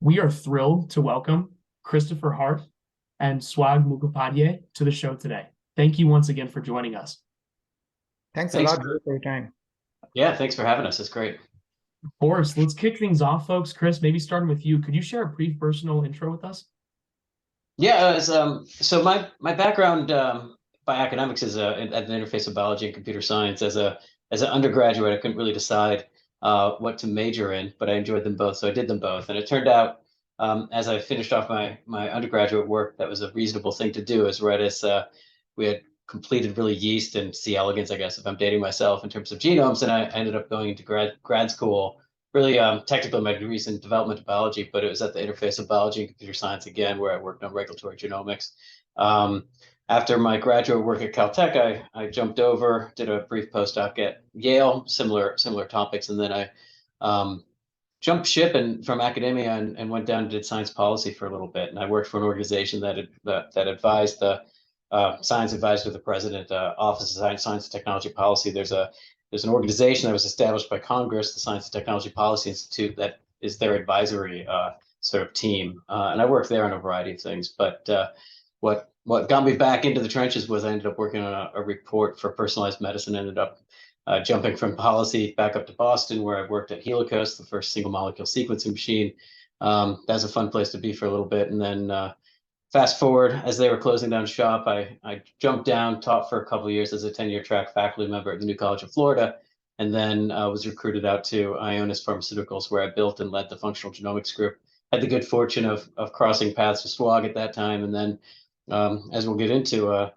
We are thrilled to welcome Christopher Hart and Swag Mukhopadhyay to the show today. Thank you once again for joining us. Thanks a lot for your time. Yeah, thanks for having us. It's great. Of course, let's kick things off, folks. Chris, maybe starting with you. Could you share a brief personal intro with us? Yeah, so my background by academics is at the interface of biology and computer science. As an undergraduate, I couldn't really decide what to major in, but I enjoyed them both, so I did them both. And it turned out, as I finished off my undergraduate work, that was a reasonable thing to do. As right as we had completed really yeast and C. elegans, I guess, if I'm dating myself in terms of genomes, and I ended up going into grad school. Really technical in my degrees in developmental biology, but it was at the interface of biology and computer science again, where I worked on regulatory genomics. After my graduate work at Caltech, I jumped over, did a brief postdoc at Yale, similar topics, and then I jumped ship from academia and went down and did science policy for a little bit. And I worked for an organization that advised the science advisor to the president, Office of Science and Technology Policy. There's an organization that was established by Congress, the Science and Technology Policy Institute, that is their advisory sort of team. And I worked there on a variety of things. But what got me back into the trenches was I ended up working on a report for personalized medicine, ended up jumping from policy back up to Boston, where I worked at Helicos, the first single molecule sequencing machine. That's a fun place to be for a little bit. And then fast forward, as they were closing down shop, I jumped down, taught for a couple of years as a tenure-track faculty member at the New College of Florida, and then was recruited out to Ionis Pharmaceuticals, where I built and led the functional genomics group. Had the good fortune of crossing paths with Swag at that time, and then, as we'll get into,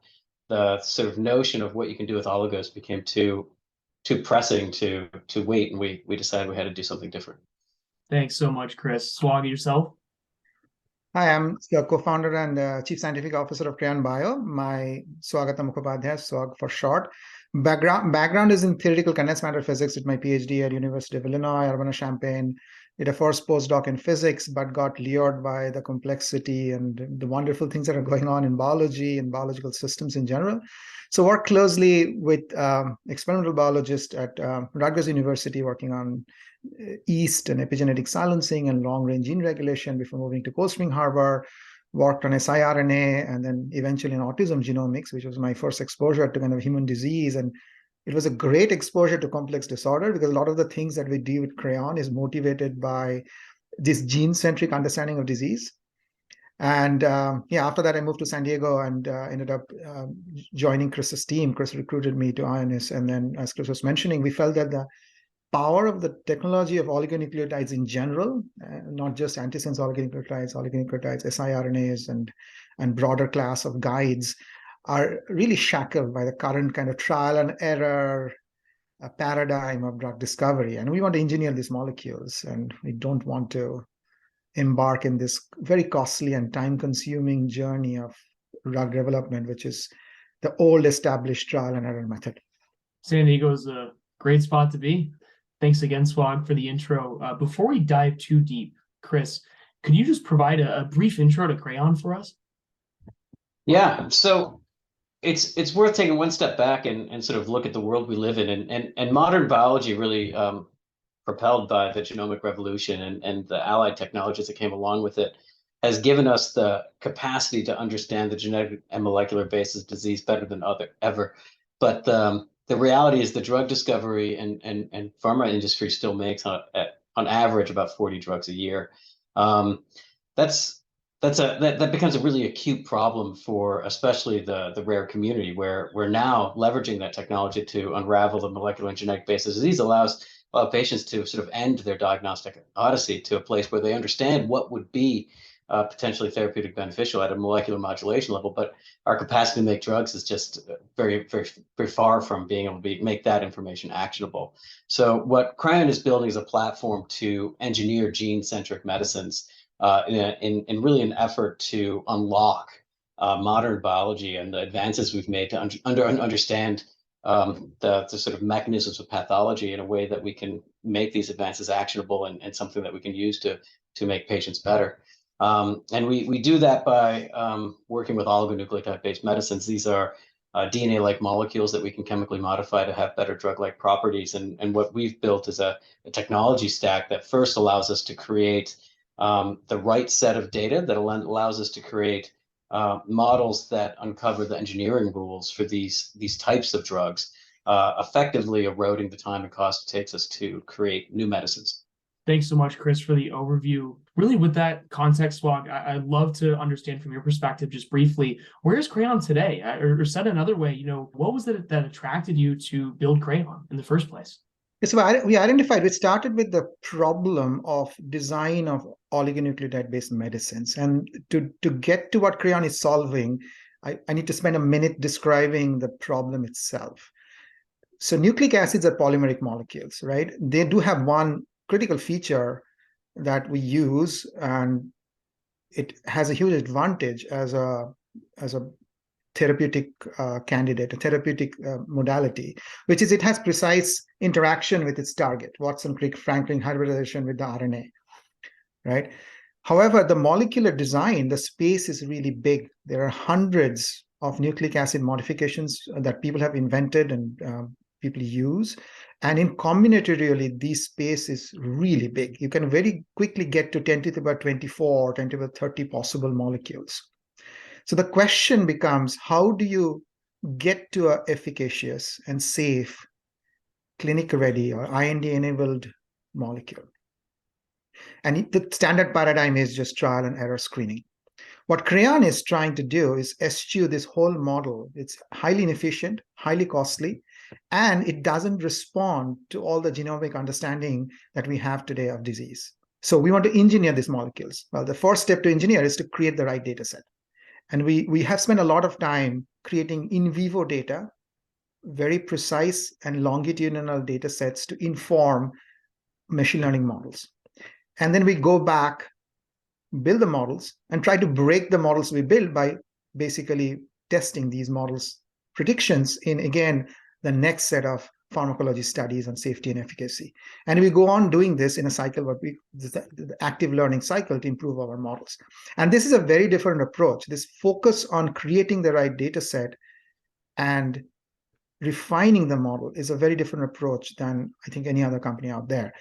the sort of notion of what you can do with oligos became too pressing to wait, and we decided we had to do something different. Thanks so much, Chris. Swag, yourself? Hi, I'm the co-founder and Chief Scientific Officer of Creyon Bio. My Swagatam Mukhopadhyay, Swag for short. Background is in theoretical condensed matter physics. Did my Ph.D. at University of Illinois, Urbana-Champaign. Did a first postdoc in physics, but got lured by the complexity and the wonderful things that are going on in biology and biological systems in general. So work closely with experimental biologists at Rutgers University, working on yeast and epigenetic silencing and long-range gene regulation before moving to Cold Spring Harbor. Worked on siRNA and then eventually in autism genomics, which was my first exposure to kind of human disease. And it was a great exposure to complex disorder, because a lot of the things that we do with Creyon is motivated by this gene-centric understanding of disease. And after that, I moved to San Diego and ended up joining Chris's team. Chris recruited me to Ionis. And then, as Chris was mentioning, we felt that the power of the technology of oligonucleotides in general, not just antisense oligonucleotides, siRNAs, and broader class of guides, are really shackled by the current kind of trial and error paradigm of drug discovery. And we want to engineer these molecules, and we don't want to embark in this very costly and time-consuming journey of drug development, which is the old established trial and error method. San Diego is a great spot to be. Thanks again, Swag, for the intro. Before we dive too deep, Chris, could you just provide a brief intro to Creyon for us? Yeah, so it's worth taking one step back and sort of look at the world we live in, and modern biology really propelled by the genomic revolution and the allied technologies that came along with it, has given us the capacity to understand the genetic and molecular basis of disease better than ever. But the reality is the drug discovery and pharma industry still makes on average about 40 drugs a year. That becomes a really acute problem for especially the rare community, where we're now leveraging that technology to unravel the molecular and genetic basis of disease, allows patients to sort of end their diagnostic odyssey to a place where they understand what would be potentially therapeutic beneficial at a molecular modulation level. But our capacity to make drugs is just very, very, very far from being able to make that information actionable. So what Creyon is building is a platform to engineer gene-centric medicines in really an effort to unlock modern biology and the advances we've made to understand the sort of mechanisms of pathology in a way that we can make these advances actionable and something that we can use to make patients better. And we do that by working with oligonucleotide-based medicines. These are DNA-like molecules that we can chemically modify to have better drug-like properties. And what we've built is a technology stack that first allows us to create the right set of data that allows us to create models that uncover the engineering rules for these types of drugs, effectively eroding the time and cost it takes us to create new medicines. Thanks so much, Chris, for the overview. Really, with that context, Swag, I'd love to understand from your perspective, just briefly, where's Creyon today? Or said another way, what was it that attracted you to build Creyon in the first place? So we started with the problem of design of oligonucleotide-based medicines. And to get to what Creyon is solving, I need to spend a minute describing the problem itself. So nucleic acids are polymeric molecules, right? They do have one critical feature that we use, and it has a huge advantage as a therapeutic candidate, a therapeutic modality, which is it has precise interaction with its target, Watson-Crick-Franklin hybridization with the RNA, right? However, the molecular design, the space is really big. There are hundreds of nucleic acid modifications that people have invented and people use. And in combinatorially, this space is really big. You can very quickly get to 10 to the power 24, 10 to the 30 possible molecules. So the question becomes, how do you get to an efficacious and safe, clinic-ready or IND-enabled molecule? And the standard paradigm is just trial and error screening. What Creyon is trying to do is eschew this whole model. It's highly inefficient, highly costly, and it doesn't respond to all the genomic understanding that we have today of disease. So we want to engineer these molecules. Well, the first step to engineer is to create the right data set. And we have spent a lot of time creating in vivo data, very precise and longitudinal data sets to inform machine learning models. And then we go back, build the models, and try to break the models we build by basically testing these models' predictions in, again, the next set of pharmacology studies on safety and efficacy. And we go on doing this in a cycle, the active learning cycle, to improve our models. And this is a very different approach. This focus on creating the right data set and refining the model is a very different approach than I think any other company out there.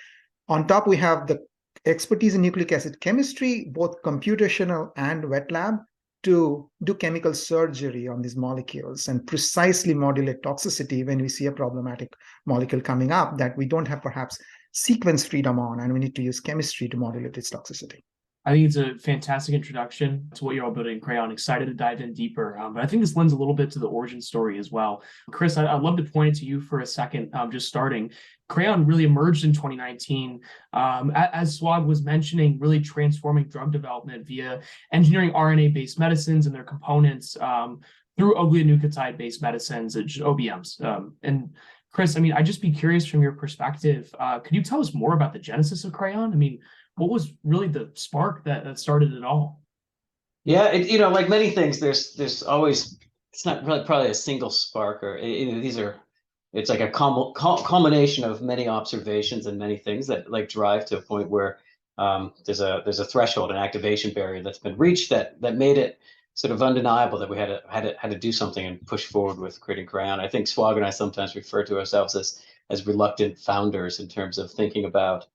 On top, we have the expertise in nucleic acid chemistry, both computational and wet lab, to do chemical surgery on these molecules and precisely modulate toxicity when we see a problematic molecule coming up that we don't have perhaps sequence freedom on, and we need to use chemistry to modulate its toxicity. I think it's a fantastic introduction to what you're all building at Creyon. Excited to dive in deeper. But I think this lends a little bit to the origin story as well. Chris, I'd love to point it to you for a second, just starting. Creyon really emerged in 2019, as Swag was mentioning, really transforming drug development via engineering RNA-based medicines and their components through oligonucleotide-based medicines, OBMs. And Chris, I'd just be curious from your perspective, could you tell us more about the genesis of Creyon? What was really the spark that started it all? Yeah, like many things, there's always, it's not really probably a single spark, or it's like a culmination of many observations and many things that like drive to a point where there's a threshold, an activation barrier that's been reached that made it sort of undeniable that we had to do something and push forward with creating Creyon. I think Swag and I sometimes refer to ourselves as reluctant founders in terms of thinking about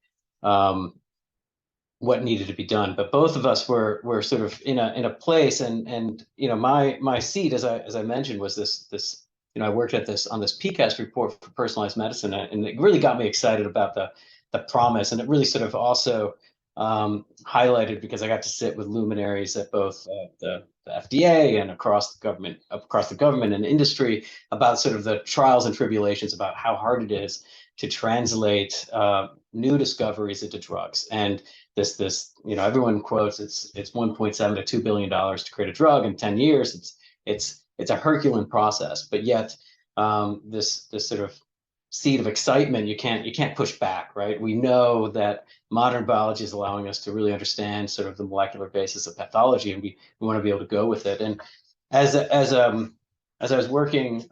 what needed to be done, but both of us were sort of in a place, and my seat, as I mentioned, was this I worked on this PCAST report for personalized medicine, and it really got me excited about the promise, and it really sort of also highlighted, because I got to sit with luminaries at both the FDA and across the government and industry about sort of the trials and tribulations about how hard it is to translate new discoveries into drugs. And this everyone quotes it's $1.7 to $2 billion to create a drug in 10 years. It's a Herculean process, but yet this sort of seed of excitement you can't push back, right? We know that modern biology is allowing us to really understand sort of the molecular basis of pathology, and we want to be able to go with it. And as I was working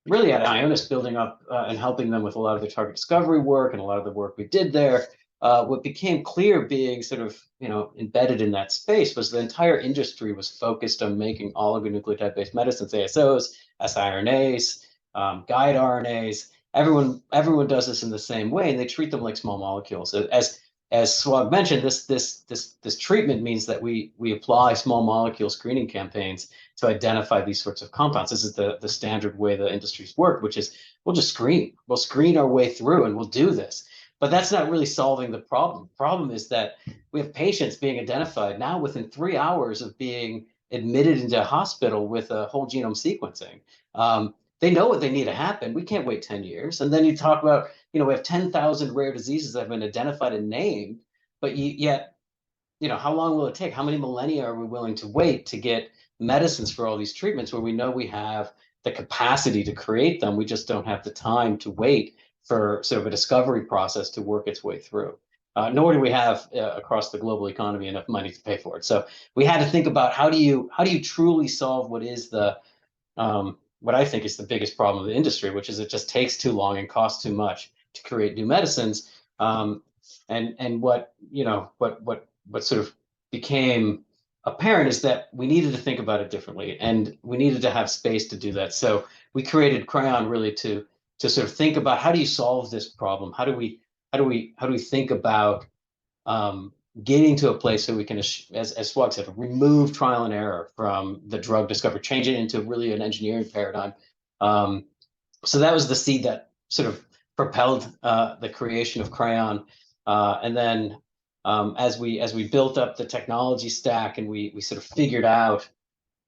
really at Ionis, building up and helping them with a lot of the target discovery work and a lot of the work we did there, what became clear, being sort of embedded in that space, was the entire industry was focused on making oligonucleotide-based medicines, ASOs, siRNAs, guide RNAs. Everyone does this in the same way, and they treat them like small molecules. As as Swag mentioned, this treatment means that we apply small molecule screening campaigns to identify these sorts of compounds. This is the standard way the industry's work, which is we'll just screen. We'll screen our way through and we'll do this. But that's not really solving the problem. The problem is that we have patients being identified now within 3 hours of being admitted into a hospital with a whole genome sequencing. They know what they need to happen. We can't wait 10 years. And then you talk about, we have 10,000 rare diseases that have been identified and named, but yet, how long will it take? How many millennia are we willing to wait to get medicines for all these treatments where we know we have the capacity to create them? We just don't have the time to wait for sort of a discovery process to work its way through. Nor do we have across the global economy enough money to pay for it. So we had to think about how do you truly solve what is what I think is the biggest problem of the industry, which is it just takes too long and costs too much to create new medicines. And what sort of became apparent is that we needed to think about it differently, and we needed to have space to do that. So we created Creyon really to sort of think about how do you solve this problem? How do we think about getting to a place so we can, as Swag said, remove trial and error from the drug discovery, change it into really an engineering paradigm. So that was the seed that sort of propelled the creation of Creyon. And then as we built up the technology stack and we sort of figured out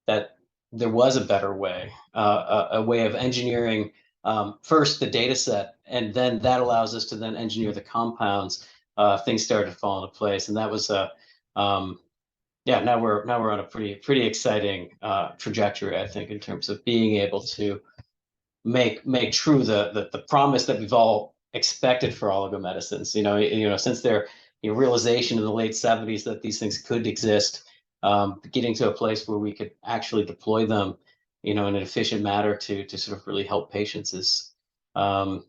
that there was a better way, a way of engineering first the data set, and then that allows us to then engineer the compounds. Things started to fall into place, and that was now we're on a pretty exciting trajectory, I think, in terms of being able to make true the promise that we've all expected for oligomedicines. Since their realization in the late 70s that these things could exist, getting to a place where we could actually deploy them, in an efficient manner to sort of really help patients is, that's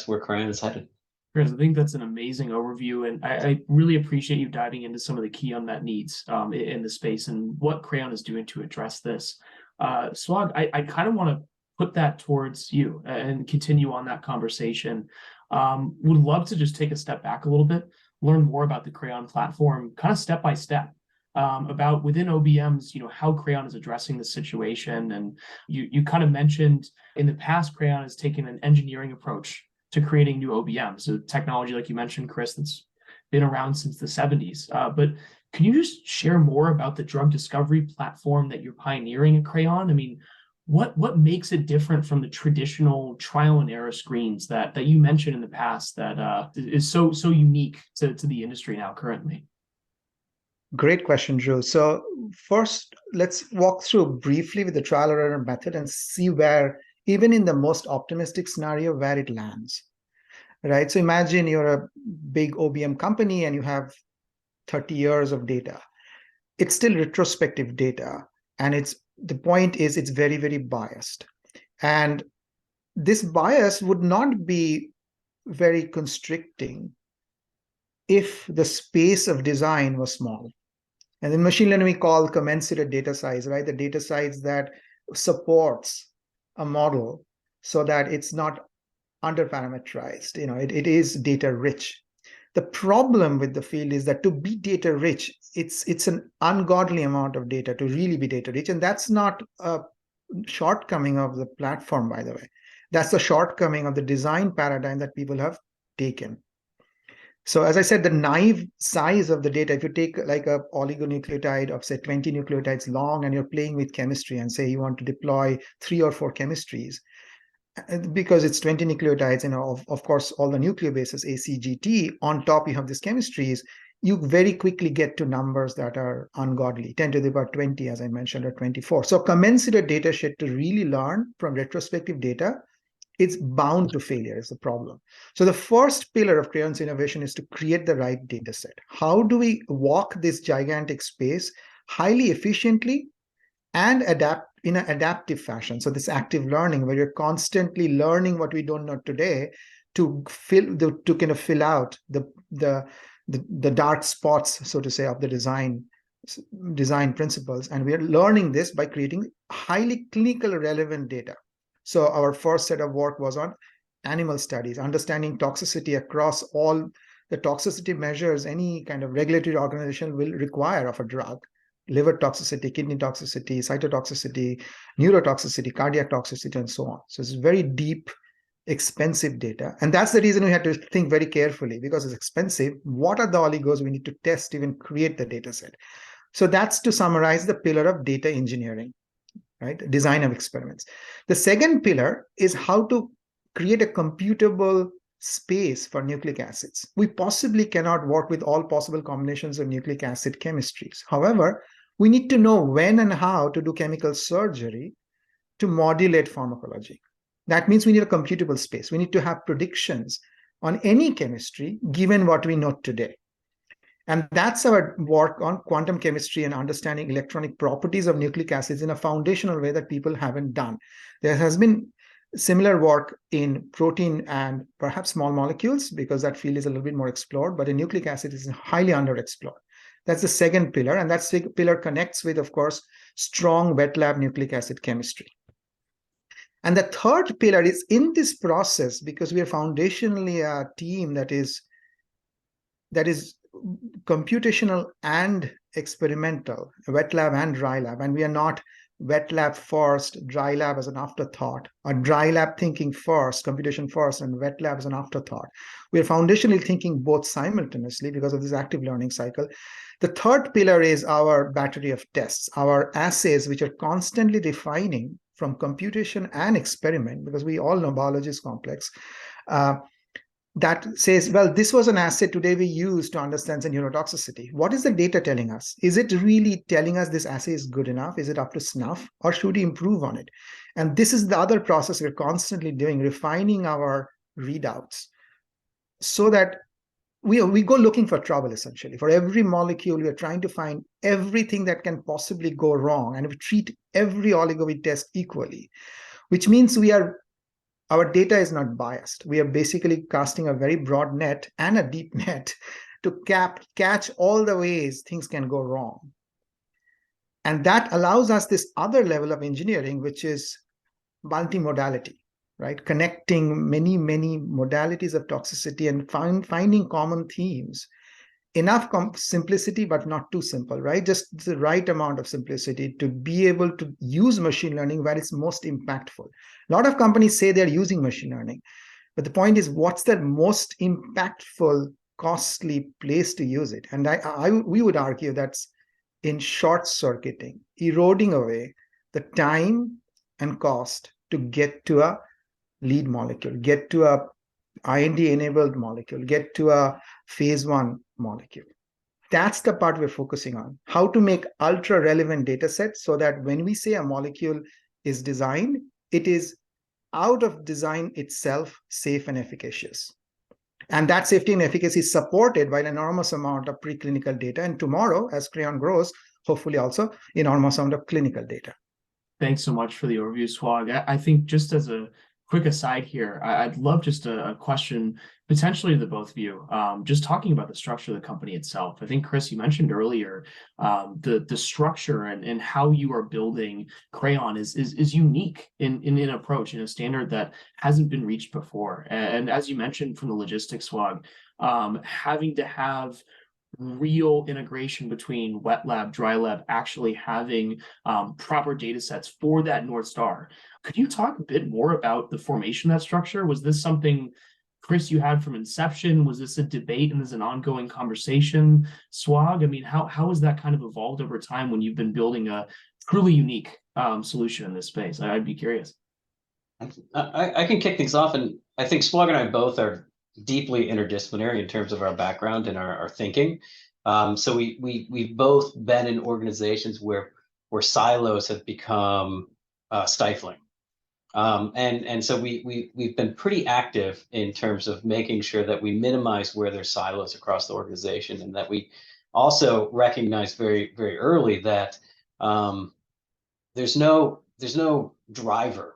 where Creyon is headed. Chris, I think that's an amazing overview, and I really appreciate you diving into some of the key unmet needs in the space and what Creyon is doing to address this. Swag, I kind of want to put that towards you and continue on that conversation. Would love to just take a step back a little bit, learn more about the Creyon platform, kind of step by step, about within OBMs, how Creyon is addressing the situation. And you kind of mentioned in the past, Creyon has taken an engineering approach to creating new OBMs, so technology, like you mentioned, Chris, that's been around since the 70s. But can you just share more about the drug discovery platform that you're pioneering at Creyon? I mean, what makes it different from the traditional trial and error screens that you mentioned in the past that is so unique to the industry now currently? Great question, Drew. So first, let's walk through briefly with the trial and error method and see where, even in the most optimistic scenario, where it lands, right? So imagine you're a big OBM company and you have 30 years of data. It's still retrospective data, and the point is it's very, very biased. And this bias would not be very constricting if the space of design was small. And in machine learning, we call commensurate data size, right? The data size that supports a model so that it's not underparameterized. It is data rich. The problem with the field is that to be data rich, it's an ungodly amount of data to really be data rich. And that's not a shortcoming of the platform, by the way. That's the shortcoming of the design paradigm that people have taken. So as I said, the naive size of the data, if you take like a oligonucleotide of say 20 nucleotides long and you're playing with chemistry and say you want to deploy 3 or 4 chemistries, because it's 20 nucleotides, of course, all the nucleobases, A, C, G, T, on top you have these chemistries, you very quickly get to numbers that are ungodly, 10 to the power 20, as I mentioned, or 24. So commensurate data set to really learn from retrospective data, it's bound to failure is the problem. So the first pillar of Creyon's innovation is to create the right data set. How do we walk this gigantic space highly efficiently and adapt in an adaptive fashion? So this active learning, where you're constantly learning what we don't know today to kind of fill out the dark spots, so to say, of the design principles. And we are learning this by creating highly clinical relevant data. So our first set of work was on animal studies, understanding toxicity across all the toxicity measures any kind of regulatory organization will require of a drug: liver toxicity, kidney toxicity, cytotoxicity, neurotoxicity, cardiac toxicity, and so on. So it's very deep, expensive data. And that's the reason we had to think very carefully, because it's expensive. What are the oligos we need to test, even create the data set? So that's, to summarize, the pillar of data engineering, right? Design of experiments. The second pillar is how to create a computable space for nucleic acids. We possibly cannot work with all possible combinations of nucleic acid chemistries. However, we need to know when and how to do chemical surgery to modulate pharmacology. That means we need a computable space. We need to have predictions on any chemistry given what we know today. And that's our work on quantum chemistry and understanding electronic properties of nucleic acids in a foundational way that people haven't done. There has been similar work in protein and perhaps small molecules, because that field is a little bit more explored, but in nucleic acid is highly underexplored. That's the second pillar, and that pillar connects with, of course, strong wet lab nucleic acid chemistry. And the third pillar is, in this process, because we are foundationally a team that is computational and experimental, wet lab and dry lab, and we are not wet lab first, dry lab as an afterthought, or dry lab thinking first, computation first, and wet lab as an afterthought. We are foundationally thinking both simultaneously because of this active learning cycle. The third pillar is our battery of tests, our assays, which are constantly refining from computation and experiment, because we all know biology is complex. That says, well, this was an assay today we use to understand the neurotoxicity. What is the data telling us? Is it really telling us this assay is good enough? Is it up to snuff? Or should we improve on it? And this is the other process we're constantly doing, refining our readouts so that we go looking for trouble, essentially. For every molecule, we are trying to find everything that can possibly go wrong. And we treat every oligo we test equally, which means our data is not biased. We are basically casting a very broad net and a deep net to catch all the ways things can go wrong. And that allows us this other level of engineering, which is multimodality, right? Connecting many, many modalities of toxicity and finding common themes. Enough simplicity, but not too simple, right? Just the right amount of simplicity to be able to use machine learning where it's most impactful. A lot of companies say they're using machine learning, but the point is, what's the most impactful, costly place to use it? And we would argue that's in short circuiting, eroding away the time and cost to get to a lead molecule, get to a IND-enabled molecule, get to a phase 1 molecule. That's the part we're focusing on. How to make ultra-relevant data sets so that when we say a molecule is designed, it is out of design itself safe and efficacious. And that safety and efficacy is supported by an enormous amount of preclinical data. And tomorrow, as Creyon grows, hopefully also enormous amount of clinical data. Thanks so much for the overview, Swag. I think, just as a quick aside here, I'd love just a question potentially to the both of you, just talking about the structure of the company itself. I think, Chris, you mentioned earlier the structure and how you are building Creyon is unique in approach, in a standard that hasn't been reached before. And as you mentioned from the logistics, Swag, having to have real integration between wet lab, dry lab, actually having proper data sets for that North Star. Could you talk a bit more about the formation of that structure? Was this something, Chris, you had from inception? Was this a debate and is an ongoing conversation? Swag, I mean, how has that kind of evolved over time when you've been building a truly unique solution in this space? I'd be curious. I can kick things off, and I think Swag and I both are deeply interdisciplinary in terms of our background and our thinking. So we've both been in organizations where silos have become stifling. And so we've been pretty active in terms of making sure that we minimize where there's silos across the organization, and that we also recognize very, very early that there's no driver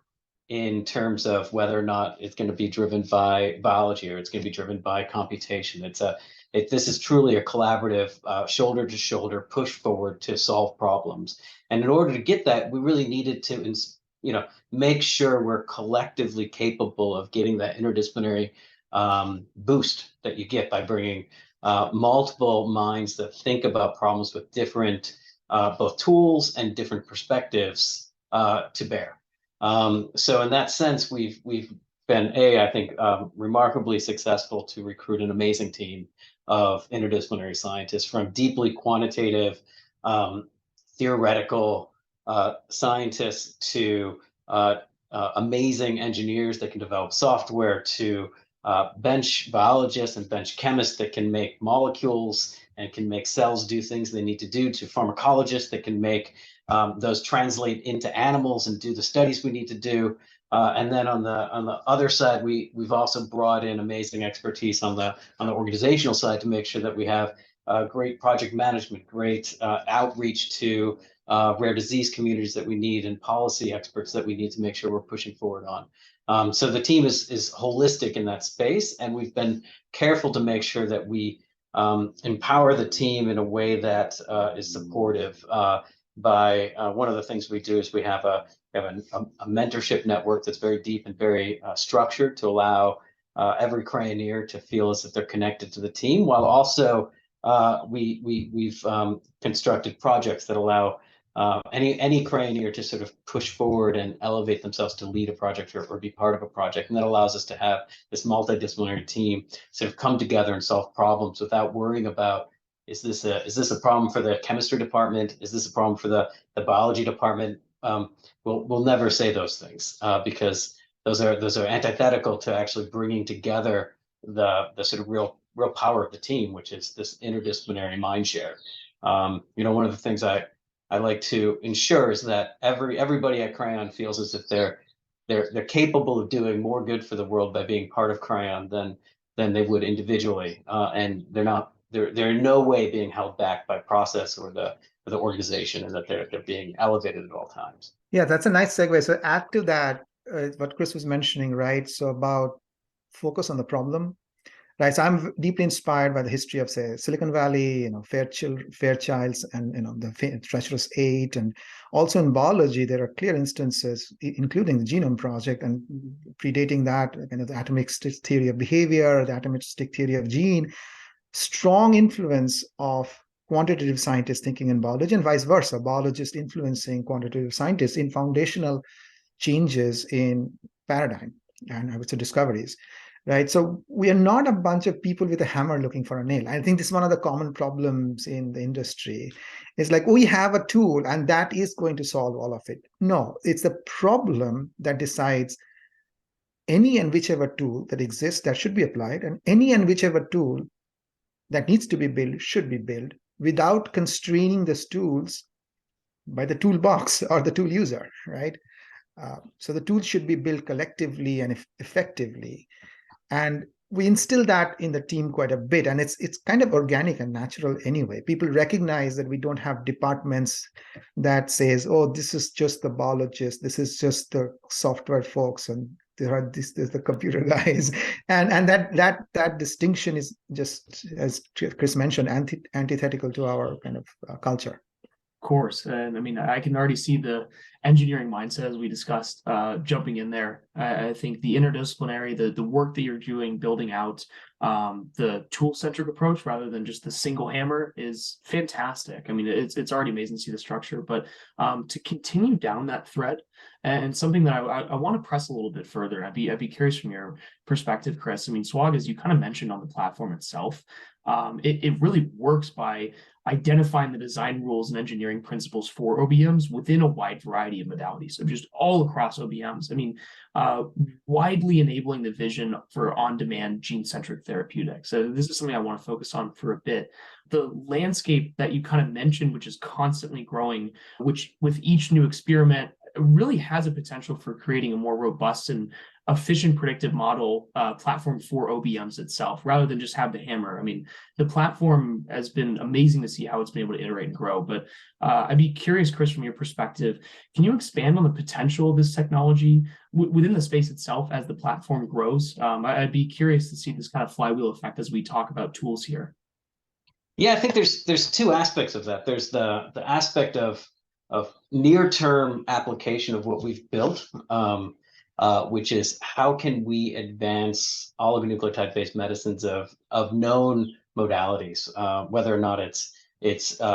in terms of whether or not it's going to be driven by biology or it's going to be driven by computation. This is truly a collaborative, shoulder to shoulder, push forward to solve problems. And in order to get that, we really needed to, make sure we're collectively capable of getting that interdisciplinary boost that you get by bringing multiple minds that think about problems with different both tools and different perspectives to bear. So in that sense, we've been, I think, remarkably successful to recruit an amazing team of interdisciplinary scientists, from deeply quantitative, theoretical scientists to amazing engineers that can develop software, to bench biologists and bench chemists that can make molecules and can make cells do things they need to do, to pharmacologists that can make those translate into animals and do the studies we need to do. And then on the other side, we've also brought in amazing expertise on the organizational side to make sure that we have great project management, great outreach to rare disease communities that we need, and policy experts that we need to make sure we're pushing forward on. So the team is holistic in that space, and we've been careful to make sure that we empower the team in a way that is supportive. By one of the things we do is we have a mentorship network that's very deep and very structured to allow every Creyoneer to feel as if they're connected to the team, while also we've constructed projects that allow any Creyoneer to sort of push forward and elevate themselves to lead a project or be part of a project. And that allows us to have this multidisciplinary team sort of come together and solve problems without worrying about, is this a problem for the chemistry department? Is this a problem for the biology department? We'll never say those things because those are antithetical to actually bringing together the sort of real power of the team, which is this interdisciplinary mind share. One of the things I like to ensure is that everybody at Creyon feels as if they're capable of doing more good for the world by being part of Creyon than they would individually, and they're in no way being held back by process or the organization, and that they're being elevated at all times. Yeah, that's a nice segue. So add to that what Chris was mentioning, right? So about focus on the problem. Right, so I'm deeply inspired by the history of, say, Silicon Valley, Fairchilds, and the Treacherous Eight, and also in biology there are clear instances, including the Genome Project, and predating that, kind of the atomistic theory of behavior, the atomistic theory of gene, strong influence of quantitative scientists thinking in biology, and vice versa, biologists influencing quantitative scientists in foundational changes in paradigm and, I would say, discoveries. Right. So we are not a bunch of people with a hammer looking for a nail. I think this is one of the common problems in the industry. It's like, we have a tool and that is going to solve all of it. No, it's the problem that decides any and whichever tool that exists that should be applied, and any and whichever tool that needs to be built should be built without constraining those tools by the toolbox or the tool user. Right. So the tools should be built collectively and effectively. And we instill that in the team quite a bit, and it's kind of organic and natural anyway. People recognize that we don't have departments that says, oh, this is just the biologist, this is just the software folks, and there's the computer guys, and that distinction is just, as Chris mentioned, antithetical to our kind of culture. Of course. And I mean, I can already see the engineering mindset, as we discussed, jumping in there. I think the interdisciplinary, the work that you're doing, building out the tool-centric approach rather than just the single hammer, is fantastic. I mean, it's already amazing to see the structure, but to continue down that thread, and something that I want to press a little bit further, I'd be curious from your perspective, Chris. I mean, Swag, as you kind of mentioned on the platform itself, it really works by identifying the design rules and engineering principles for OBMs within a wide variety of modalities, so just all across OBMs. I mean, widely enabling the vision for on-demand gene-centric therapeutics. So this is something I want to focus on for a bit. The landscape that you kind of mentioned, which is constantly growing, which with each new experiment really has a potential for creating a more robust and efficient predictive model platform for OBMs itself, rather than just have the hammer. I mean, the platform has been amazing to see how it's been able to iterate and grow, but I'd be curious, Chris, from your perspective, can you expand on the potential of this technology within the space itself as the platform grows? I'd be curious to see this kind of flywheel effect as we talk about tools here. Yeah, I think there's two aspects of that. There's the aspect of near-term application of what we've built. which is how can we advance oligonucleotide-based medicines of known modalities, whether or not it's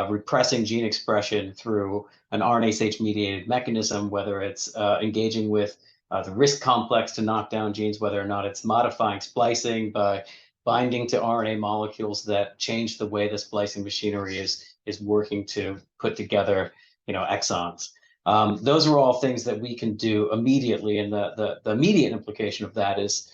repressing gene expression through an RNase-H-mediated mechanism, whether it's engaging with the RISC complex to knock down genes, whether or not it's modifying splicing by binding to RNA molecules that change the way the splicing machinery is working to put together, exons. Those are all things that we can do immediately, and the immediate implication of that is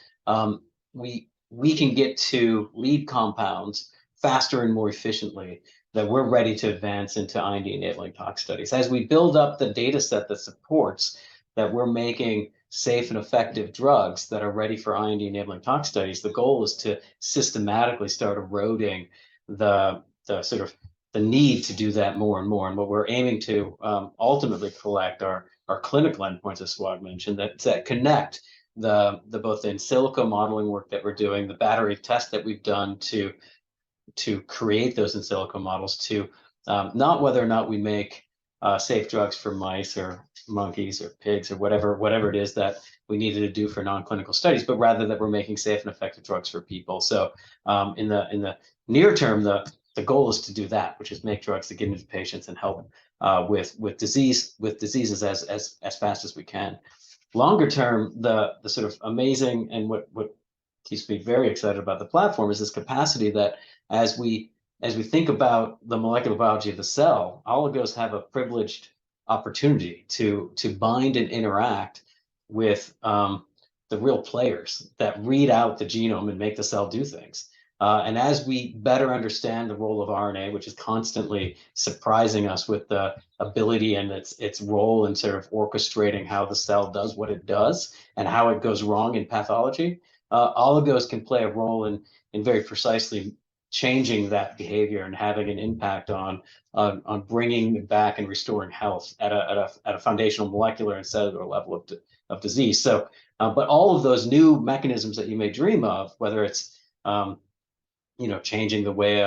we can get to lead compounds faster and more efficiently, that we're ready to advance into IND-enabling tox studies. As we build up the data set that supports that we're making safe and effective drugs that are ready for IND-enabling tox studies, the goal is to systematically start eroding the sort of the need to do that more and more. And what we're aiming to ultimately collect are clinical endpoints, as Swag mentioned, that connect the both the in silico modeling work that we're doing, the battery tests that we've done to create those in silico models, to not whether or not we make safe drugs for mice or monkeys or pigs or whatever it is that we needed to do for non-clinical studies, but rather that we're making safe and effective drugs for people. So in the near term, the goal is to do that, which is make drugs that get into patients and help with diseases as fast as we can. Longer term, the sort of amazing, and what keeps me very excited about the platform is this capacity that as we think about the molecular biology of the cell, oligos have a privileged opportunity to bind and interact with the real players that read out the genome and make the cell do things. And as we better understand the role of RNA, which is constantly surprising us with the ability and its role in sort of orchestrating how the cell does what it does and how it goes wrong in pathology, oligos can play a role in very precisely changing that behavior and having an impact on bringing back and restoring health at a foundational molecular and cellular level of disease. So, but all of those new mechanisms that you may dream of, whether it's changing the way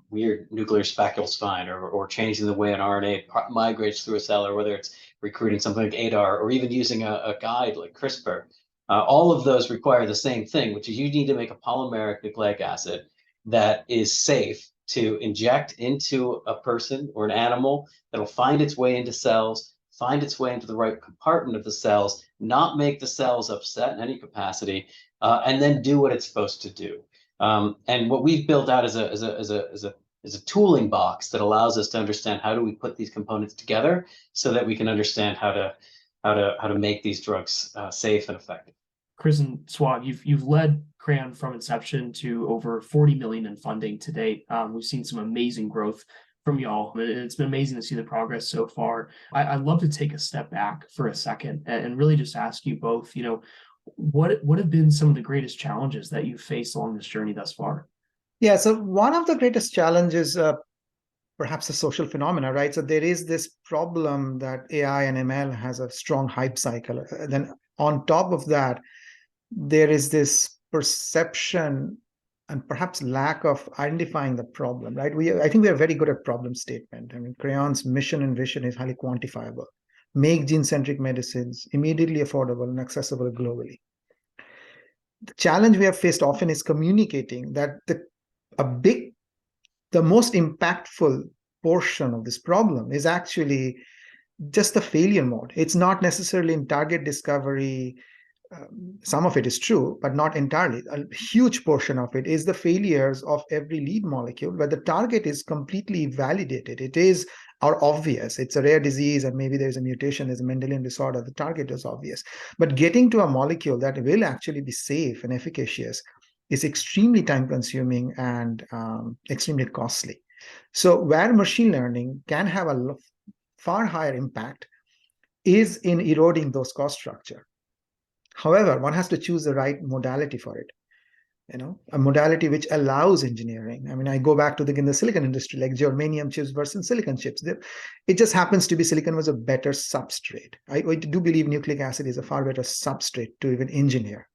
weird nuclear specules find, or changing the way an RNA migrates through a cell, or whether it's recruiting something like ADAR, or even using a guide like CRISPR. All of those require the same thing, which is you need to make a polymeric nucleic acid that is safe to inject into a person or an animal, that'll find its way into cells, find its way into the right compartment of the cells, not make the cells upset in any capacity, and then do what it's supposed to do. And what we've built out is a tooling box that allows us to understand how do we put these components together so that we can understand how to make these drugs safe and effective. Chris and Swag, you've led Creyon from inception to over 40 million in funding to date. We've seen some amazing growth from y'all. It's been amazing to see the progress so far. I'd love to take a step back for a second and really just ask you both, what have been some of the greatest challenges that you've faced along this journey thus far? Yeah, so one of the greatest challenges, perhaps a social phenomena, right? So there is this problem that AI and ML has a strong hype cycle. Then on top of that, there is this perception and perhaps lack of identifying the problem, right? I think we are very good at problem statement. I mean, Crayon's mission and vision is highly quantifiable. Make gene-centric medicines immediately affordable and accessible globally. The challenge we have faced often is communicating that the most impactful portion of this problem is actually just the failure mode. It's not necessarily in target discovery. Some of it is true, but not entirely. A huge portion of it is the failures of every lead molecule where the target is completely validated. It is obvious. It's a rare disease and maybe there's a mutation, there's a Mendelian disorder. The target is obvious. But getting to a molecule that will actually be safe and efficacious is extremely time consuming and extremely costly. So where machine learning can have a far higher impact is in eroding those cost structure. However, one has to choose the right modality for it. A modality which allows engineering. I mean, I go back to in the silicon industry, like germanium chips versus silicon chips. It just happens to be silicon was a better substrate. I do believe nucleic acid is a far better substrate to even engineer.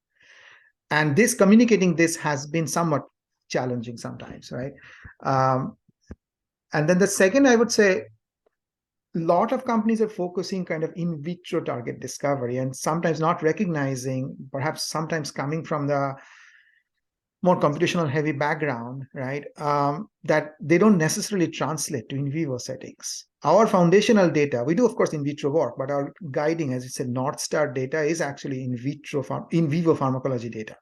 And communicating this has been somewhat challenging sometimes, right? And then the second, I would say, lot of companies are focusing kind of in vitro target discovery and sometimes not recognizing, perhaps sometimes coming from the more computational heavy background, right? That they don't necessarily translate to in vivo settings. Our foundational data, we do of course in vitro work, but our guiding, as you said, North Star data is actually in vivo pharmacology data,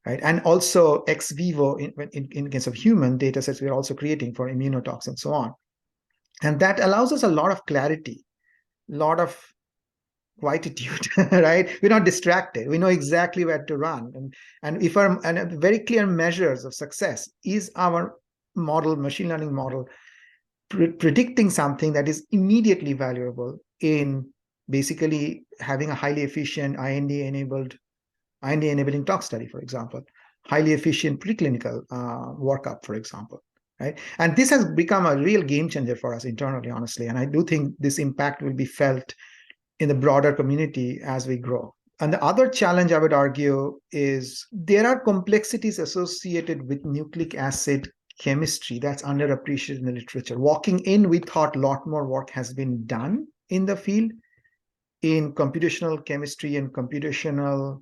right? And also ex vivo in case of human data sets, we're also creating for immunotox and so on. And that allows us a lot of clarity, a lot of quietude, right? We're not distracted. We know exactly where to run. And if our and very clear measures of success is our model, machine learning model, predicting something that is immediately valuable in basically having a highly efficient IND enabling tox study, for example, highly efficient preclinical workup, for example. Right. And this has become a real game changer for us internally, honestly. And I do think this impact will be felt in the broader community as we grow. And the other challenge I would argue is there are complexities associated with nucleic acid chemistry that's underappreciated in the literature. Walking in, we thought a lot more work has been done in the field in computational chemistry and computational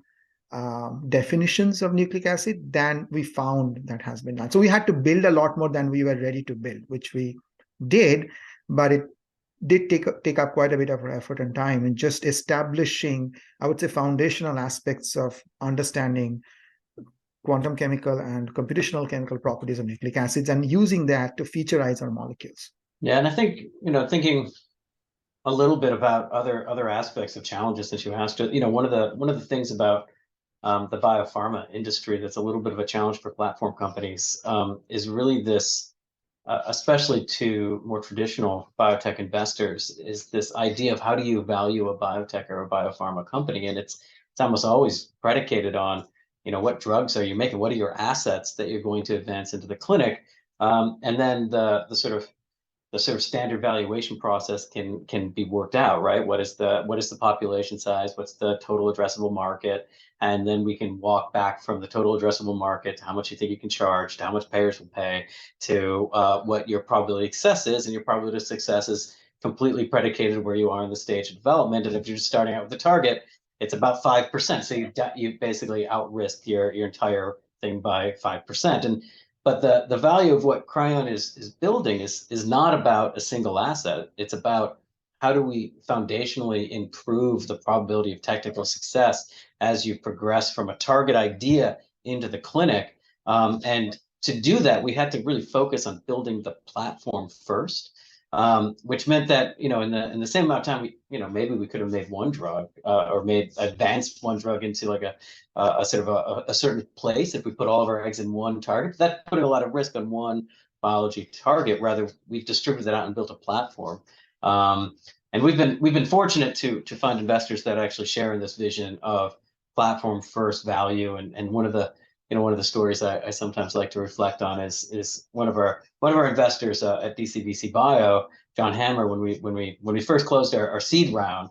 definitions of nucleic acid than we found that has been done. So we had to build a lot more than we were ready to build, which we did, but it did take up quite a bit of effort and time in just establishing, I would say, foundational aspects of understanding quantum chemical and computational chemical properties of nucleic acids and using that to featureize our molecules. Yeah, and I think, thinking a little bit about other aspects of challenges that you asked, one of the things about the biopharma industry that's a little bit of a challenge for platform companies is really this, especially to more traditional biotech investors, is this idea of how do you value a biotech or a biopharma company, and it's almost always predicated on what drugs are you making, what are your assets that you're going to advance into the clinic, and then the sort of standard valuation process can be worked out, right? What is the population size? What's the total addressable market? And then we can walk back from the total addressable market to how much you think you can charge, to how much payers will pay, to what your probability of success is. And your probability of success is completely predicated where you are in the stage of development. And if you're just starting out with the target, it's about 5%. So you basically out-risk your entire thing by 5%. But the value of what Creyon is building is not about a single asset. It's about how do we foundationally improve the probability of technical success as you progress from a target idea into the clinic. And to do that, we had to really focus on building the platform first, which meant that in the same amount of time maybe we could have made one drug or advanced one drug into like a sort of a certain place if we put all of our eggs in one target. That put a lot of risk on one biology target. Rather, we've distributed that out and built a platform. And we've been fortunate to find investors that actually share in this vision of platform first value. And one of the stories I sometimes like to reflect on is one of our investors at DCVC Bio, John Hammer. When we first closed our seed round,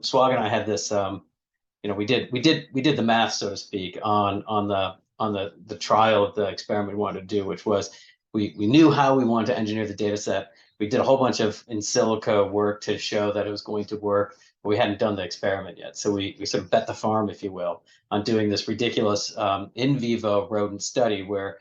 Swag and I had this. We did the math, so to speak, on the trial of the experiment we wanted to do, which was we knew how we wanted to engineer the data set. We did a whole bunch of in silico work to show that it was going to work, but we hadn't done the experiment yet. So we sort of bet the farm, if you will, on doing this ridiculous in vivo rodent study where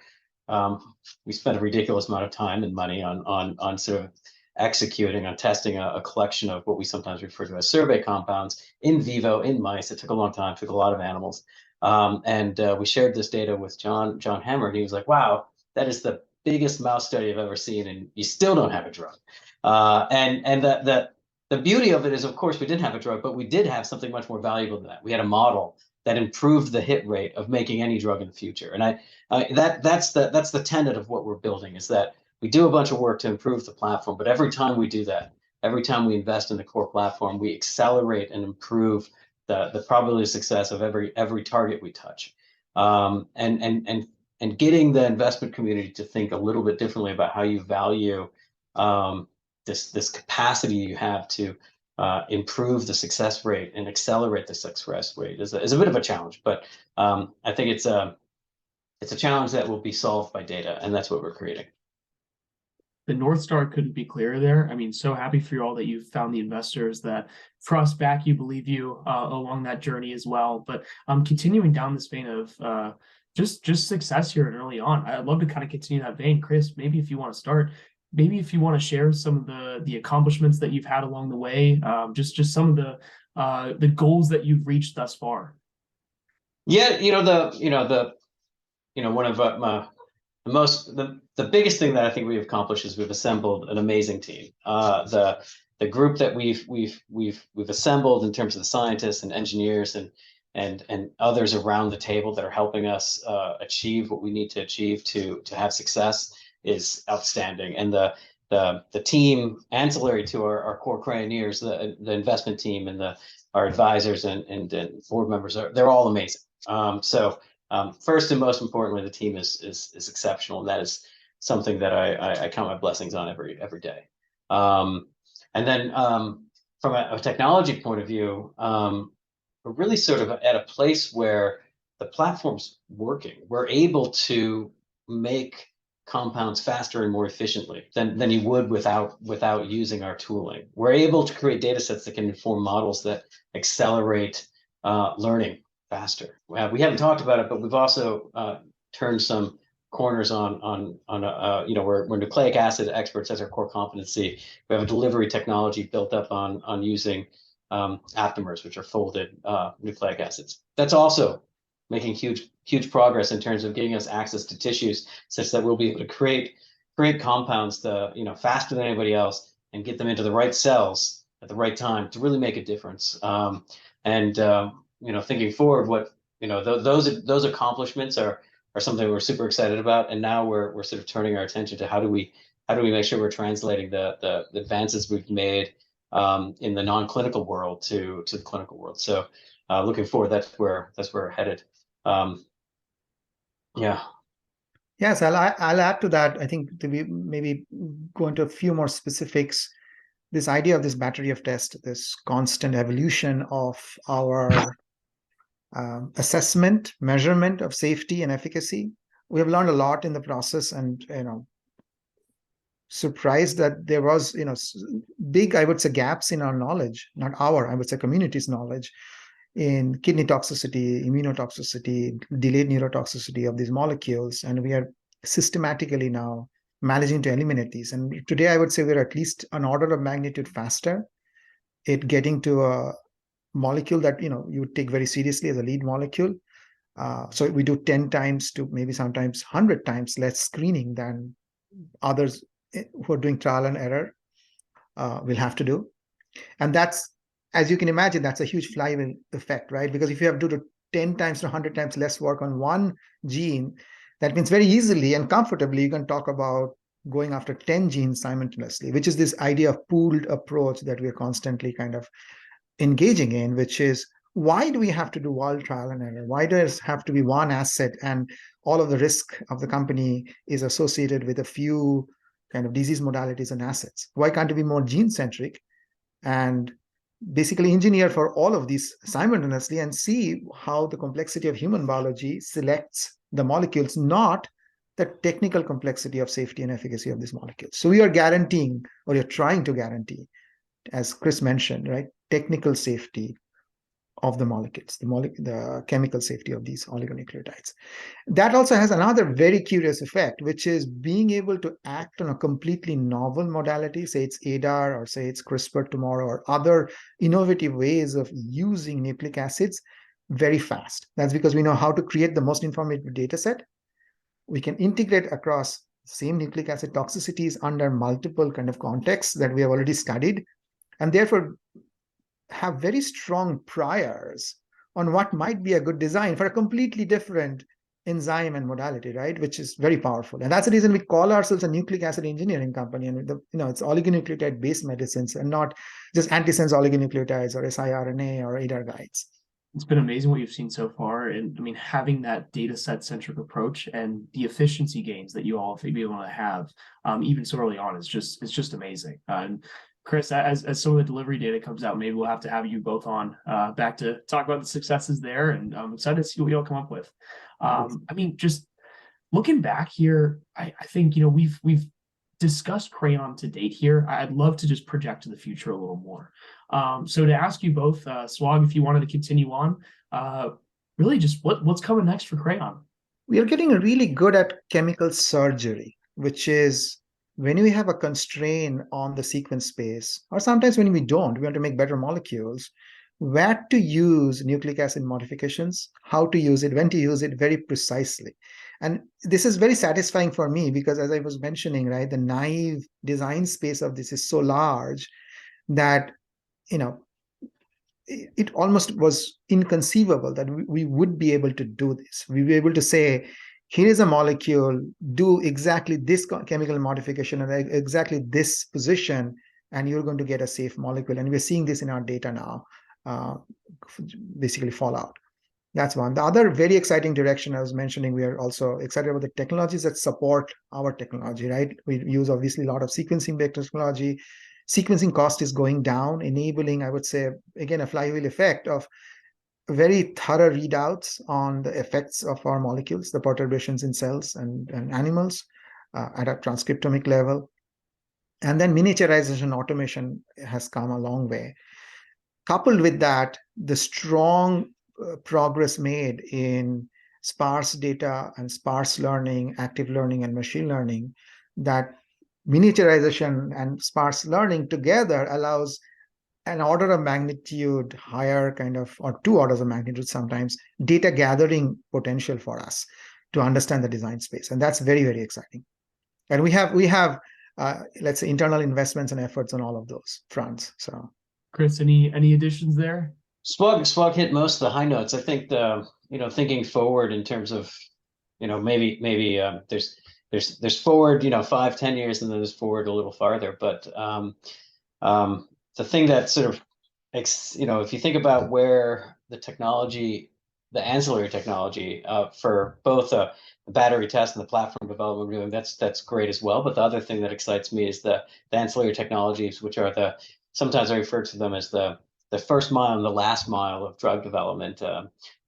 we spent a ridiculous amount of time and money on sort of executing on testing a collection of what we sometimes refer to as survey compounds in vivo in mice. It took a long time, took a lot of animals. And we shared this data with John Hammer, and he was like, wow, that is the biggest mouse study I've ever seen, and you still don't have a drug. And the beauty of it is, of course, we didn't have a drug, but we did have something much more valuable than that. We had a model that improved the hit rate of making any drug in the future. And that's the tenet of what we're building, is that we do a bunch of work to improve the platform, but every time we do that, every time we invest in the core platform, we accelerate and improve the probability of success of every target we touch. And getting the investment community to think a little bit differently about how you value this capacity you have to improve the success rate and accelerate the success rate is a bit of a challenge. But I think it's a challenge that will be solved by data, and that's what we're creating. the North Star couldn't be clearer there. I mean, so happy for you all that you've found the investors that trust, back you, believe you along that journey as well. But continuing down this vein of just success here and early on, I'd love to kind of continue that vein. Chris, maybe if you want to start, maybe if you want to share some of the accomplishments that you've had along the way, just some of the goals that you've reached thus far. Yeah, one of the biggest thing that I think we've accomplished is we've assembled an amazing team. The group that we've assembled in terms of the scientists and engineers and others around the table that are helping us achieve what we need to achieve to have success is outstanding. And the team ancillary to our core Creyoneers, the investment team and our advisors and board members they're all amazing. First and most importantly, the team is exceptional, and that is something that I count my blessings on every day. And then from a technology point of view, we're really sort of at a place where the platform's working. We're able to make compounds faster and more efficiently than you would without using our tooling. We're able to create data sets that can inform models that accelerate learning faster. We haven't talked about it, but we've also turned some corners on we're nucleic acid experts as our core competency. We have a delivery technology built up on using aptamers, which are folded nucleic acids. That's also making huge progress in terms of getting us access to tissues such that we'll be able to create compounds faster than anybody else and get them into the right cells at the right time to really make a difference. Thinking forward, those accomplishments are something we're super excited about, and now we're sort of turning our attention to how do we make sure we're translating the advances we've made in the non-clinical world to the clinical world. So looking forward, that's where we're headed. Yes, I'll add to that. I think to maybe go into a few more specifics. This idea of this battery of tests, this constant evolution of our assessment, measurement of safety and efficacy. We have learned a lot in the process, and surprised that there was big, I would say, gaps in our knowledge, I would say community's knowledge in kidney toxicity, immunotoxicity, delayed neurotoxicity of these molecules, and we are systematically now managing to eliminate these. And today I would say we're at least an order of magnitude faster at getting to a molecule that you would take very seriously as a lead molecule. So we do 10 times to maybe sometimes 100 times less screening than others who are doing trial and error will have to do. And that's, as you can imagine, that's a huge flywheel effect, right? Because if you have to do 10 times to 100 times less work on one gene, that means very easily and comfortably you can talk about going after 10 genes simultaneously, which is this idea of pooled approach that we are constantly kind of engaging in, which is, why do we have to do all trial and error? Why does it have to be one asset and all of the risk of the company is associated with a few kind of disease modalities and assets? Why can't it be more gene-centric and basically engineer for all of these simultaneously and see how the complexity of human biology selects the molecules, not the technical complexity of safety and efficacy of these molecules? So we are guaranteeing, or you're trying to guarantee, as Chris mentioned, right, technical safety of the molecules, the chemical safety of these oligonucleotides. That also has another very curious effect, which is being able to act on a completely novel modality, say it's ADAR or say it's CRISPR tomorrow or other innovative ways of using nucleic acids very fast. That's because we know how to create the most informative data set. We can integrate across same nucleic acid toxicities under multiple kind of contexts that we have already studied, and therefore have very strong priors on what might be a good design for a completely different enzyme and modality, right? Which is very powerful. And that's the reason we call ourselves a nucleic acid engineering company. And it's oligonucleotide-based medicines and not just antisense oligonucleotides or siRNA or ADAR guides. It's been amazing what you've seen so far. And I mean, having that data set centric approach and the efficiency gains that you all be able to have even so early on is just amazing. And Chris, as some of the delivery data comes out, maybe we'll have to have you both on back to talk about the successes there. And I'm excited to see what you all come up with. I mean, just looking back here, I think we've discussed Creyon to date here, I'd love to just project to the future a little more. So to ask you both, Swag, if you wanted to continue on, really just what's coming next for Creyon? We are getting really good at chemical surgery, which is when we have a constraint on the sequence space, or sometimes when we don't, we want to make better molecules, where to use nucleic acid modifications, how to use it, when to use it very precisely. And this is very satisfying for me because, as I was mentioning, right, the naive design space of this is so large that, you know, it almost was inconceivable that we would be able to do this. We would be able to say, here is a molecule, do exactly this chemical modification and exactly this position, and you're going to get a safe molecule. And we're seeing this in our data now, basically fallout. That's one. The other very exciting direction I was mentioning, we are also excited about the technologies that support our technology, right? We use obviously a lot of sequencing-based technology. Sequencing cost is going down, enabling, I would say, again, a flywheel effect of very thorough readouts on the effects of our molecules, the perturbations in cells and animals at a transcriptomic level. And then miniaturization automation has come a long way. Coupled with that, the strong progress made in sparse data and sparse learning, active learning, and machine learning, that miniaturization and sparse learning together allows an order of magnitude higher kind of, or 2 orders of magnitude sometimes, data gathering potential for us to understand the design space. And that's very, very exciting. And we have let's say, internal investments and efforts on all of those fronts. So, Chris, any additions there? Swag hit most of the high notes. I think thinking forward in terms of, maybe there's forward, 5-10 years, and then there's forward a little farther. But the thing that sort of, if you think about where the technology, the ancillary technology for both the battery test and the platform development we're doing, that's great as well. But the other thing that excites me is the ancillary technologies, which are sometimes I refer to them as the first mile and the last mile of drug development,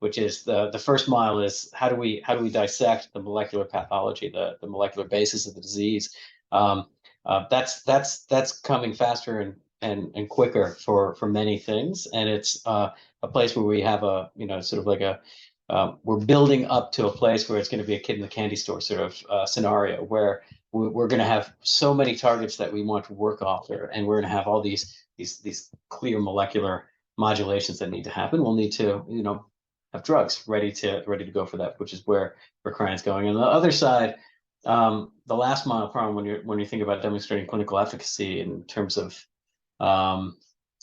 which is the first mile is how do we dissect the molecular pathology, the molecular basis of the disease. That's coming faster and quicker for many things, and it's a place where we have we're building up to a place where it's going to be a kid in the candy store sort of scenario where we're going to have so many targets that we want to work off there, and we're going to have all these clear molecular modulations that need to happen. We'll need to have drugs ready to go for that, which is where Creyon's going. And on the other side, the last mile problem when you think about demonstrating clinical efficacy in terms of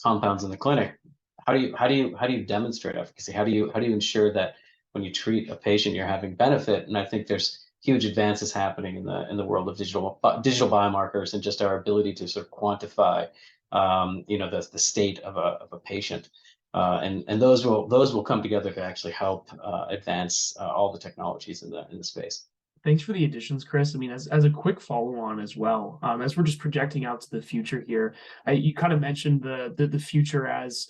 compounds in the clinic, how do you demonstrate efficacy? How do you ensure that when you treat a patient you're having benefit? And I think there's huge advances happening in the world of digital biomarkers and just our ability to sort of quantify the state of a patient, and those will come together to actually help advance all the technologies in the space. Thanks for the additions, Chris. I mean, as a quick follow-on as well, as we're just projecting out to the future here, you kind of mentioned the future as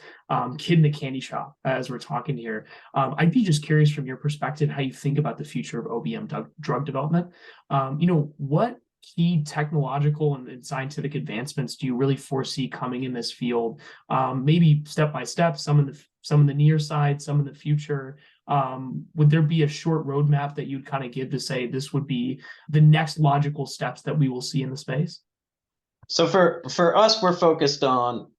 kid in the candy shop as we're talking here. I'd be just curious from your perspective how you think about the future of OBM drug development. What key technological and scientific advancements do you really foresee coming in this field? Maybe step by step, some in the near side, some in the future. Would there be a short roadmap that you'd kind of give to say this would be the next logical steps that we will see in the space? So for us, we're focused on,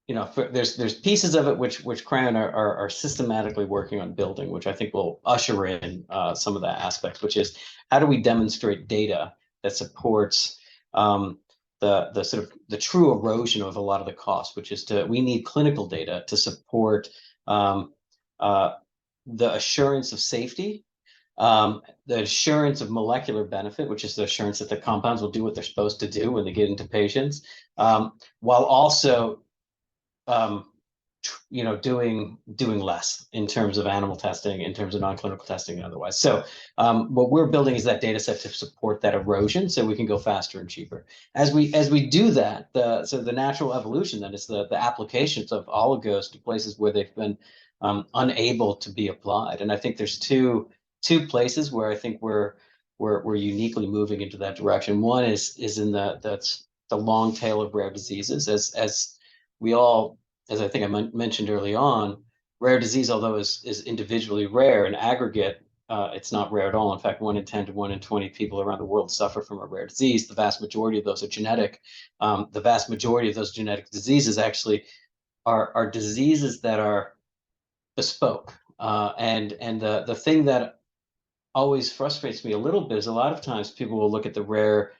there's pieces of it which Creyon are systematically working on building, which I think will usher in some of that aspects, which is how do we demonstrate data that supports the sort of the true erosion of a lot of the costs, which is we need clinical data to support the assurance of safety, the assurance of molecular benefit, which is the assurance that the compounds will do what they're supposed to do when they get into patients, while also doing less in terms of animal testing, in terms of non-clinical testing and otherwise. So what we're building is that data set to support that erosion so we can go faster and cheaper. As we do that, the natural evolution then is the applications of oligos to places where they've been unable to be applied. And I think there's two places where I think we're we're uniquely moving into that direction. One is in that's the long tail of rare diseases. As we all, as I think I mentioned early on, rare disease, although is individually rare, in aggregate, it's not rare at all. In fact, 1 in 10 to 1 in 20 people around the world suffer from a rare disease. The vast majority of those are genetic. The vast majority of those genetic diseases actually are diseases that are bespoke. And the thing that always frustrates me a little bit is a lot of times people will look at the rare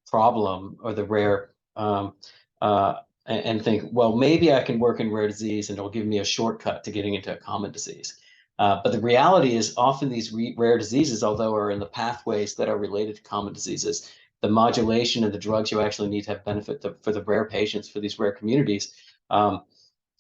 problem or the rare and think, well, maybe I can work in rare disease and it'll give me a shortcut to getting into a common disease. But the reality is often these rare diseases, although are in the pathways that are related to common diseases, the modulation and the drugs you actually need to have benefit for the rare patients, for these rare communities,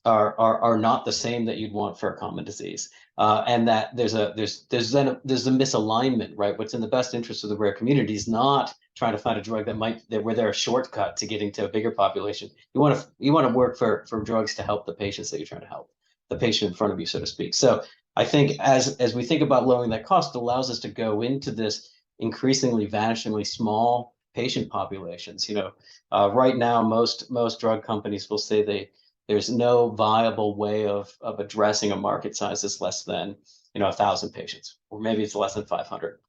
are not the same that you'd want for a common disease, and that there's a misalignment, right? What's in the best interest of the rare community is not trying to find a drug where they're a shortcut to getting to a bigger population. You want to work for drugs to help the patients that you're trying to help, the patient in front of you, so to speak. So I think as we think about lowering that cost, it allows us to go into this increasingly vanishingly small patient populations. Right now most drug companies will say there's no viable way of addressing a market size that's less than 1,000 patients, or maybe it's less than 500.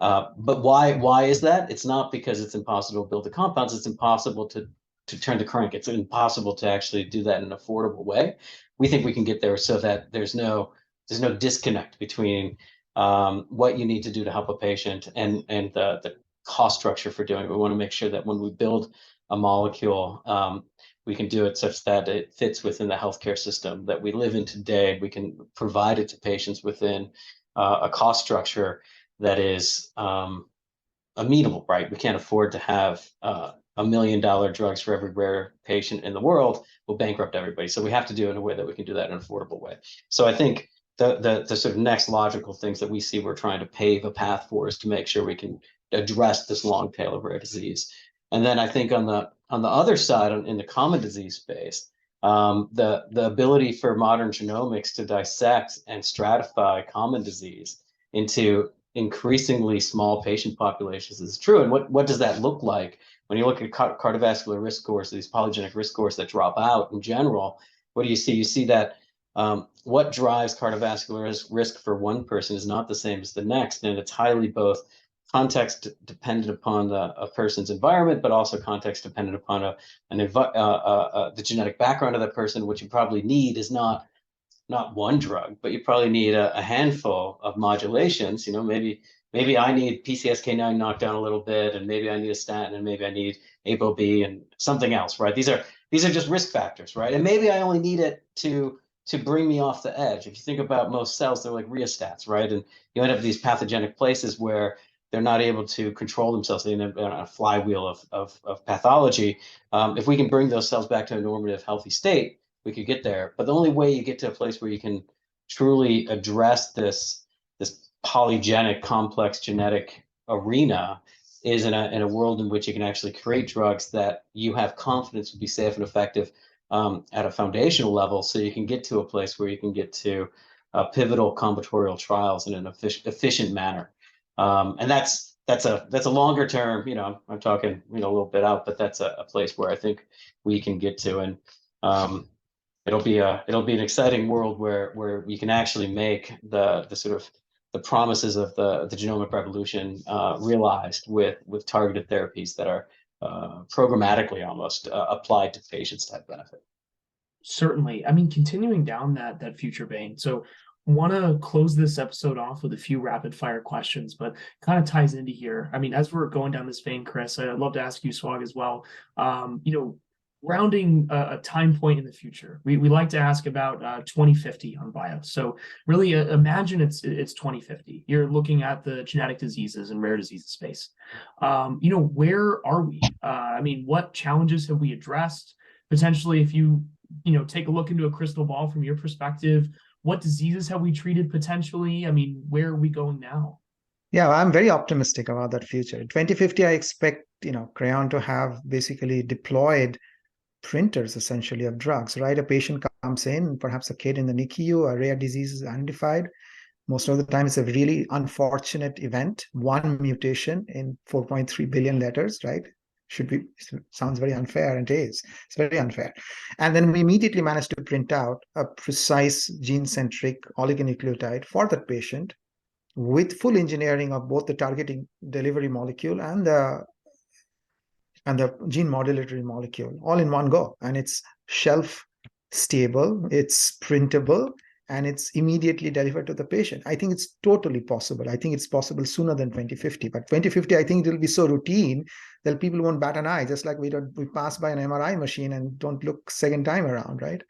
But why is that? It's not because it's impossible to build the compounds. It's impossible to turn the crank. It's impossible to actually do that in an affordable way. We think we can get there so that there's no disconnect between what you need to do to help a patient and the cost structure for doing it. We want to make sure that when we build a molecule, we can do it such that it fits within the healthcare system that we live in today. We can provide it to patients within a cost structure that is amenable, right? We can't afford to have $1 million drugs for every rare patient in the world. We'll bankrupt everybody. So we have to do it in a way that we can do that in an affordable way. So I think the sort of next logical things that we see we're trying to pave a path for is to make sure we can address this long tail of rare disease. And then I think on the other side, in the common disease space, the ability for modern genomics to dissect and stratify common disease into increasingly small patient populations is true. And what does that look like when you look at cardiovascular risk scores, these polygenic risk scores that drop out in general? What do you see? You see that what drives cardiovascular risk for one person is not the same as the next, and it's highly both context dependent upon a person's environment, but also context dependent upon the genetic background of that person. What you probably need is not one drug, but you probably need a handful of modulations. Maybe I need PCSK9 knocked down a little bit, and maybe I need a statin, and maybe I need ApoB and something else, right? These are just risk factors, right? And maybe I only need it to bring me off the edge. If you think about most cells, they're like rheostats, right? And you end up in these pathogenic places where they're not able to control themselves. They end up on a flywheel of pathology. If we can bring those cells back to a normative, healthy state, we could get there. But the only way you get to a place where you can truly address this polygenic, complex genetic arena is in a world in which you can actually create drugs that you have confidence will be safe and effective at a foundational level, so you can get to a place where you can get to pivotal combinatorial trials in an efficient manner. And that's a longer term, I'm talking, a little bit out, but that's a place where I think we can get to. And it'll be an exciting world where you can actually make the sort of the promises of the genomic revolution realized with targeted therapies that are programmatically almost applied to patients to have benefit. Certainly. I mean, continuing down that future vein. So want to close this episode off with a few rapid fire questions, but kind of ties into here. I mean, as we're going down this vein, Chris, I'd love to ask you, Swag, as well. Rounding a time point in the future, we like to ask about 2050 on BIOS. So really imagine it's 2050. You're looking at the genetic diseases and rare diseases space. Where are we? I mean, what challenges have we addressed? Potentially, if you take a look into a crystal ball from your perspective, what diseases have we treated potentially? I mean, where are we going now? Yeah, I'm very optimistic about that future. In 2050, I expect, Creyon to have basically deployed printers essentially of drugs, right? A patient comes in, perhaps a kid in the NICU, a rare disease is identified. Most of the time, it's a really unfortunate event, one mutation in 4.3 billion letters, right? Sounds very unfair, and it is. It's very unfair. And then we immediately managed to print out a precise gene-centric oligonucleotide for that patient with full engineering of both the targeting delivery molecule and the gene modulatory molecule all in one go. And it's shelf stable, it's printable, and it's immediately delivered to the patient. I think it's totally possible. I think it's possible sooner than 2050. But 2050, I think it will be so routine that people won't bat an eye, just like we pass by an MRI machine and don't look second time around, right?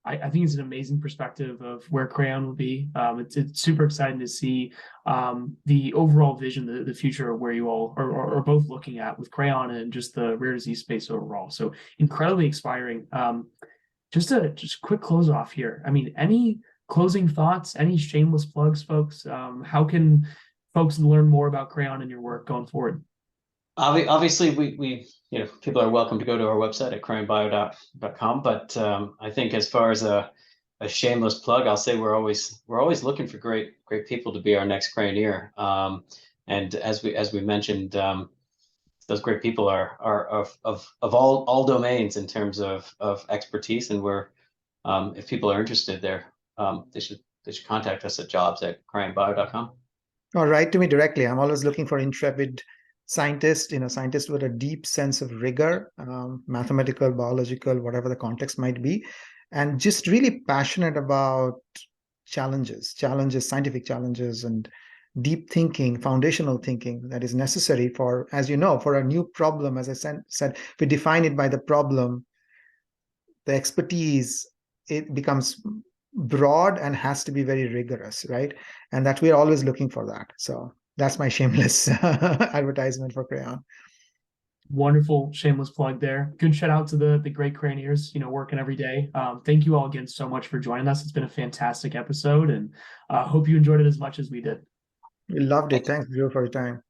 I think it's an amazing perspective of where Creyon will be. It's super exciting to see the overall vision, the future of where you all are both looking at with Creyon and just the rare disease space overall. So incredibly inspiring. Just quick close off here. I mean, any closing thoughts, any shameless plugs, folks? How can folks learn more about Creyon and your work going forward? Obviously, we people are welcome to go to our website at crayonbio.com. But I think as far as a shameless plug, I'll say we're always looking for great people to be our next Creyoneer. And as we mentioned, those great people are of all domains in terms of expertise. And we're if people are interested there, they should contact us at jobs@crayonbio.com. Or write to me directly. I'm always looking for intrepid scientists, scientists with a deep sense of rigor, mathematical, biological, whatever the context might be, and just really passionate about challenges, scientific challenges, and deep thinking, foundational thinking that is necessary for, as you know, for a new problem. As I said, we define it by the problem, the expertise, it becomes broad and has to be very rigorous, right? And that we're always looking for that. So that's my shameless advertisement for Creyon. Wonderful shameless plug there. Good shout out to the great Creyoneers, working every day. Thank you all again so much for joining us. It's been a fantastic episode, and hope you enjoyed it as much as we did. We loved it. Thanks, Joe, for your time.